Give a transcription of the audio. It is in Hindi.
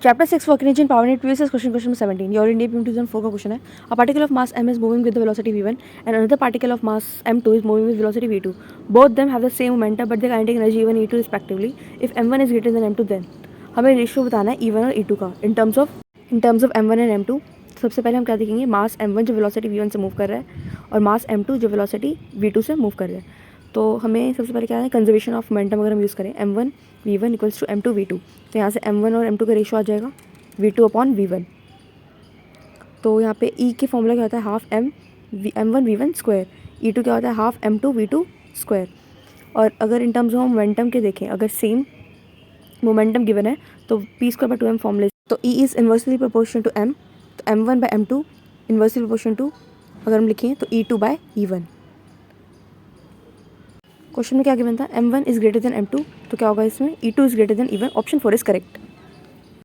Chapter 6 working energy and power unit previous question question number 17 ये इंडिया PM 2004 का क्वेश्चन है. A particle of mass m is moving with the velocity v1 and another particle of mass m2 is moving with velocity v2. Both them have the same momentum but their kinetic energy e1 e2 respectively. If m1 is greater than m2 then हमें रेशियो बताना है e1 और e2 का in terms of m1 and m2. सबसे पहले हम क्या देखेंगे, मास m1 जो वेलोसिटी v1 से मूव कर रहा है और मास m2 जो वेलोसिटी v2 से मूव कर रहा है. तो हमें सबसे पहले क्या है, कंजर्वेशन ऑफ मोमेंटम अगर हम यूज़ करें m1 v1 equals to m2 v2, तो यहाँ से m1 और m2 का रेशियो आ जाएगा v2 अपॉन v1. तो यहाँ पे E के फॉर्मूला क्या होता है, half m1 v1 square, E2 क्या होता है, हाफ m2 v2 स्क्वायर. और अगर इन टर्म्स ऑफ मोमेंटम के देखें, अगर सेम मोमेंटम गिवन है तो p स्क्वायर बाय 2m फॉर्मूले, तो E is inversely proportional to m, तो m1 bye m2 inversely proportional to, अगर हम लिखें तो E2 बाय E1. क्वेश्चन में क्या गिवन था, m1 is greater than m2, तो क्या होगा इसमें E2 is greater than E1. Option 4 is correct.